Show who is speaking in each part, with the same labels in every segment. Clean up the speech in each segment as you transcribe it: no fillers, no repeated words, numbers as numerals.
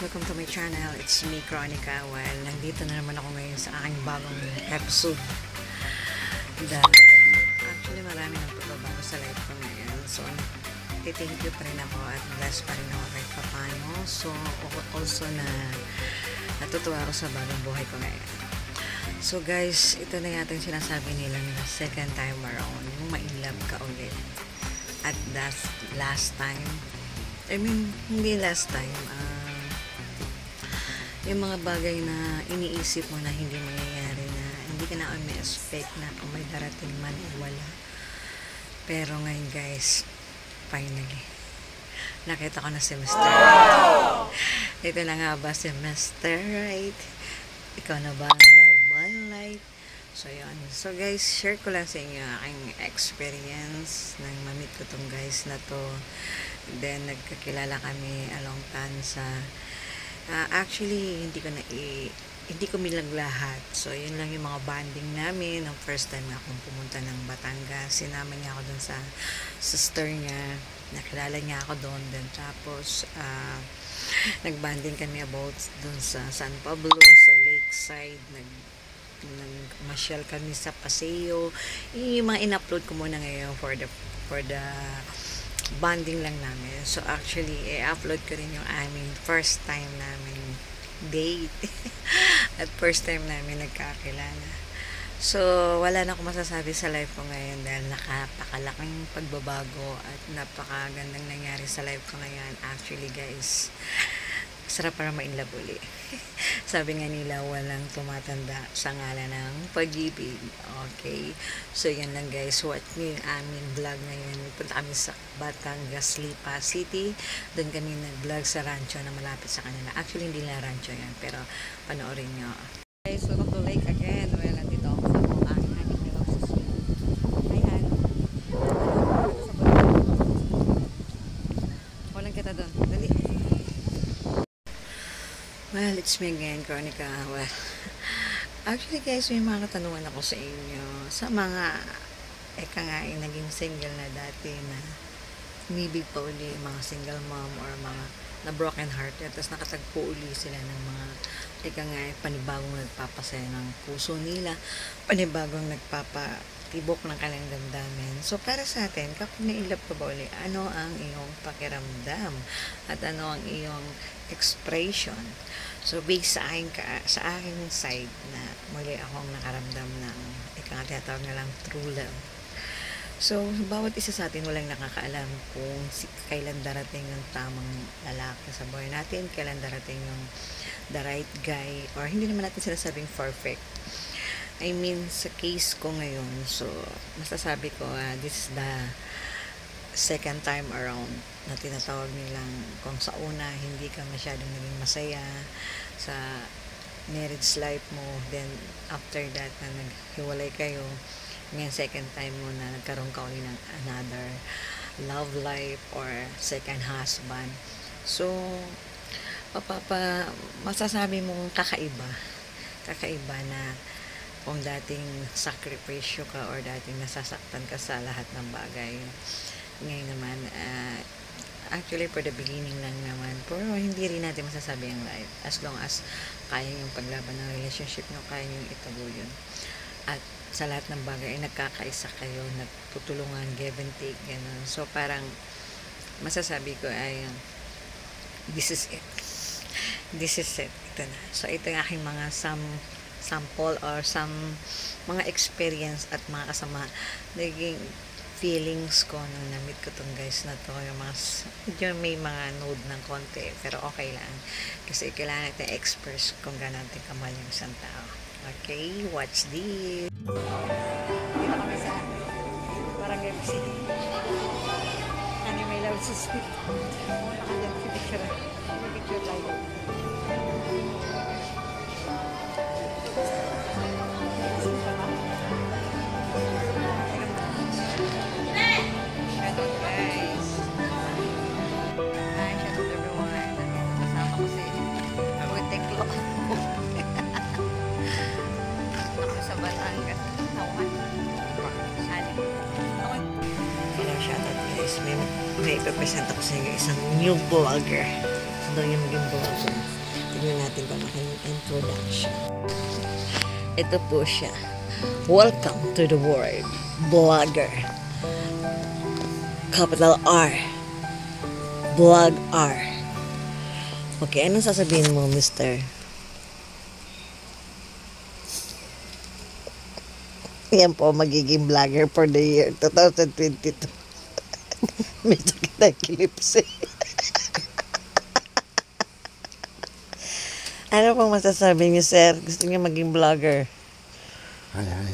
Speaker 1: welcome to my channel. It's me, Chronica. Well, nandito na naman ako ngayon sa aking bagong episode. Actually, marami nang pagbabago sa life ko ngayon. So, thank you pa rin ako at blessed pa rin ako kahit papano. So, also natutuwa ako sa bagong buhay ko ngayon. So, guys, ito na yata yung sinasabi nila na second time around. Yung ma-inlove ka ulit. At that's last time. I mean, hindi last time. Yung mga bagay na iniisip mo na hindi mangyayari, na hindi ka na may-expect na kung may darating man o wala. Pero ngayon, guys, finally, nakita ko na semester. Ito na nga ba semester, right? Ikaw na ba ang love my life? So, yun. So, guys, share ko lang sa inyo aking experience nang mamit ko tong guys na to. Then, nagkakilala kami along time sa actually, hindi ko milang lahat. So, yun lang yung mga bonding namin. Ang first time akong pumunta ng Batangas, sinama niya ako dun sa sister niya. Nakilala niya ako doon. Then, tapos, nagbanding kami about dun sa San Pablo, sa lakeside. Nagmasyal kami sa Paseo. Yung mga in-upload ko muna ngayon for the bonding lang namin. So actually, i-upload ko rin yung aming first time namin date. At first time namin nagkakilala. So, wala na akong masasabi sa life ko ngayon dahil napakalaking pagbabago at napakagandang nangyari sa life ko ngayon. Actually, guys, sarap para ma-inlove uli. Sabi nga nila, walang tumatanda sa ngalan ng pag-ibig. Okay? So, yan lang, guys. Watch nyo yung aming vlog ngayon. Punta kami sa Batangas, Lipa City. Doon kami nag-vlog sa rancho na malapit sa kanila. Actually, hindi na rancho yan, pero panoorin nyo. Guys, welcome to lake again. Well, nandito ako sa aking ating nilagsusyo. Ayan. Walang kita doon. Dali. Well, it's me again, Chronica. Well, actually guys, may mga katanungan ako sa inyo. Sa mga, naging single na dati na umibig pa uli, mga single mom or mga na broken hearted, tapos nakatagpo uli sila ng mga, panibagong nagpapasaya ng puso nila, panibagong nagpapatibok ng kanilang damdamin. So, para sa atin, kapag na-inlove ka ba uli, ano ang iyong pakiramdam? At ano ang iyong expression? So, based sa aking side na muli akong nakaramdam ng tinatawag na lang true love. So, bawat isa sa atin walang nakakaalam kung kailan darating ang tamang lalaki sa buhay natin, kailan darating yung the right guy, or hindi naman natin sinasabing perfect. I mean, sa case ko ngayon, so, masasabi ko, this is the second time around na tinatawag nilang kung sa una hindi ka masyadong naging masaya sa marriage life mo, then after that na naghiwalay kayo, ngayon second time mo na nagkaroon ka ulit ng another love life or second husband. So, masasabi mong kakaiba na kung dating sakripisyo ka or dating nasasaktan ka sa lahat ng bagay. Ngayon naman, actually for the beginning lang naman, pero hindi rin natin masasabi ang life as long as kaya yung paglaban ng relationship nyo, kaya yung itago yun. At sa lahat ng bagay ay nagkakaisa kayo, nagtutulungan, give and take, gano'n. So parang masasabi ko ay this is it. Ito na. So ito yung aking mga sample or some mga experience at mga kasama naging feelings ko nung na-meet ko tong guys na to. Yung medyo may mga node ng konti, pero okay lang. Kasi kailangan natin express kung gano'n natin kamahal yung isang tao. Okay, watch this. Dito kami sa Barangay City. Ano may love sa sweet. Muna ka dyan, picture tayo. May ipapresent ako sa inyo isang new vlogger. Ano yung maging vlogger? tingnan natin kung aking introduction. Ito po siya. Welcome to the world, vlogger. Capital R. Vlog R. Okay, anong sasabihin mo, mister? Yan po, magiging vlogger for the year 2022. Medyo kita-clips eh. Ano pong masasabi niyo, sir? Gusto niyo maging vlogger?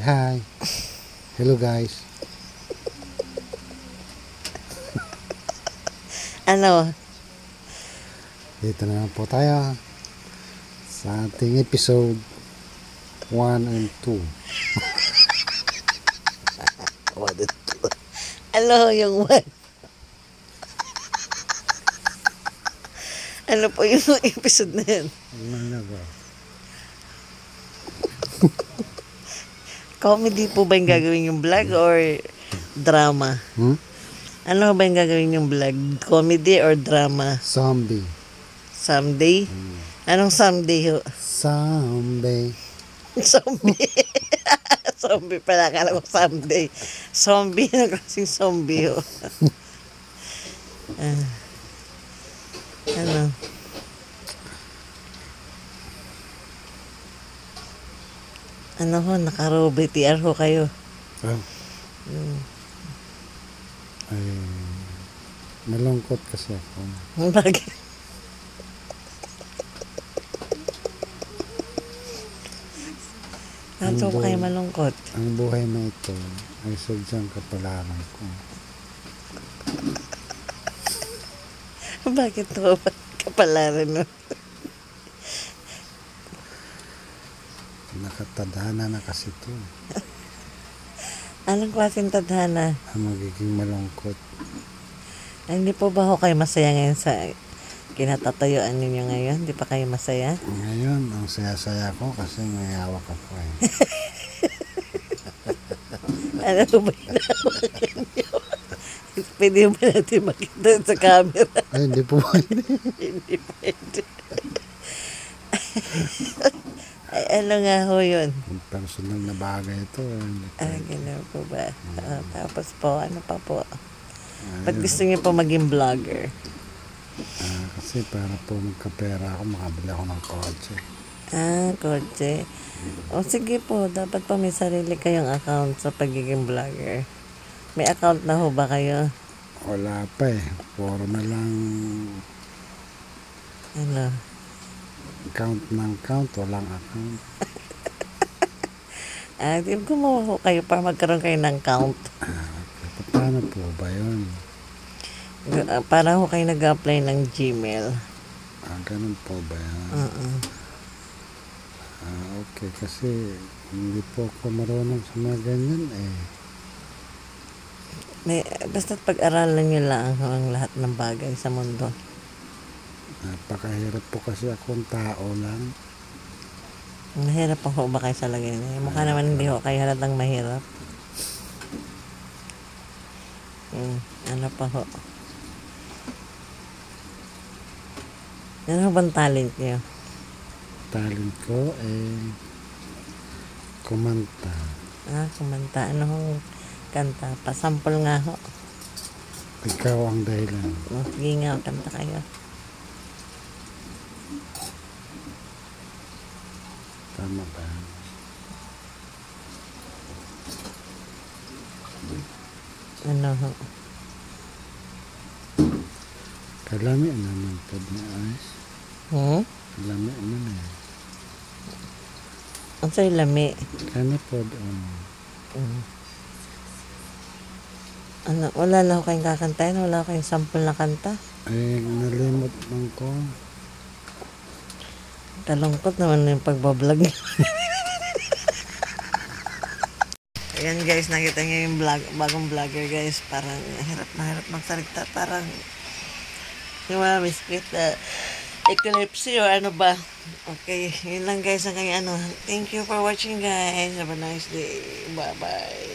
Speaker 2: Hi. Hello guys.
Speaker 1: Ano?
Speaker 2: Dito na po tayo sa ating episode 1 and 2.
Speaker 1: Ano yung one? Ano po yung episode na yun? Comedy po ba yung gagawin yung vlog or drama? Ano ba yung gagawin yung vlog? Comedy or drama?
Speaker 2: Zombie.
Speaker 1: Someday? Anong someday ho?
Speaker 2: Zombie.
Speaker 1: Zombie. Zombie pala. Akala ko someday. Zombie. Ano kasing zombie ho? Ano? Ano ho? Naka-BTR ho kayo.
Speaker 2: Ay, malungkot kasi ako.
Speaker 1: Bakit? Ano ba kayo malungkot?
Speaker 2: Ang buhay na ito ay sadyang kapalaran ko.
Speaker 1: Bakit to? Kapalaran mo?
Speaker 2: Nakatadhana na kasi ito.
Speaker 1: Anong klaseng tadhana?
Speaker 2: Ang magiging malungkot.
Speaker 1: Ay, hindi po ba ho kayo masaya ngayon sa kinatatayuan ninyo ngayon? Hindi pa kayo masaya?
Speaker 2: Ngayon, ang saya-saya ko kasi may hawak ako eh.
Speaker 1: Ano ba yung nawakan nyo? Pwede ba natin makita sa camera?
Speaker 2: Ay, hindi po pwede.
Speaker 1: Hindi pwede. Ay, ano nga ho yun?
Speaker 2: Personal na bagay ito.
Speaker 1: Gano'n po ba? Tapos po, ano pa po? Ba't gusto niyo po maging vlogger?
Speaker 2: Kasi para po magkapera ako, makabili ako ng kotse.
Speaker 1: Kotse. O sige po, dapat po may sarili kayong account sa pagiging vlogger. May account na ho ba kayo?
Speaker 2: Wala pa eh. Puro na lang
Speaker 1: Ano?
Speaker 2: count ng count, walang account.
Speaker 1: Gumawa ho kayo para magkaroon kayo ng count.
Speaker 2: Paano po ba yun?
Speaker 1: Para ho kayo nag-apply ng Gmail.
Speaker 2: Ganun po ba yan? Okay, kasi hindi po ako marunong sa mga ganyan eh.
Speaker 1: Basta't pag-aralan nyo lang ang lahat ng bagay sa mundo.
Speaker 2: Napakahirap po kasi akong tao lang.
Speaker 1: Mahirap pa ho ba kayo sa lagay na? Mukha naman hindi ho kayo halatang mahirap. Ano pa ho? Ano bang talent nyo?
Speaker 2: Talent ko eh kumanta.
Speaker 1: Kumanta. Ano hong kanta? Pasampol nga ho.
Speaker 2: Ikaw ang dahilan.
Speaker 1: Sige nga, kanta kayo.
Speaker 2: Tama ba?
Speaker 1: Ano ho?
Speaker 2: Kalami naman po na ayos. Kalami naman eh.
Speaker 1: Ang sa'yo lami.
Speaker 2: Kaya po doon.
Speaker 1: Ano, wala na ho kayong kakantahin? Wala kayong sample na kanta?
Speaker 2: Ay, nalimot lang ko.
Speaker 1: Kalungkot naman yung pagbablog. Ayan guys, nakita niyo yung bagong vlogger guys. Parang hirap na hirap magsalita. Parang yung mga biscuit epilepsy o ano ba. Okay, yun lang guys ang kanya ano. Thank you for watching guys. Have a nice day. Bye bye.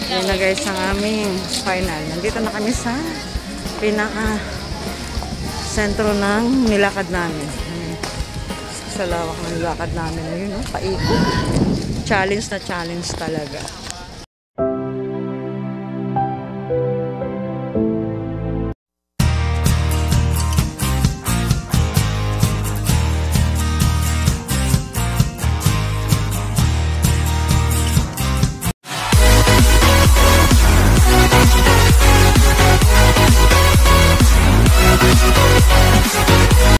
Speaker 1: Yun na guys ang aming final. Nandito na kami sa pinaka sentro ng nilakad namin. Sa lawak ng nilakad namin. Ayun, no? Paikot. Challenge na challenge talaga.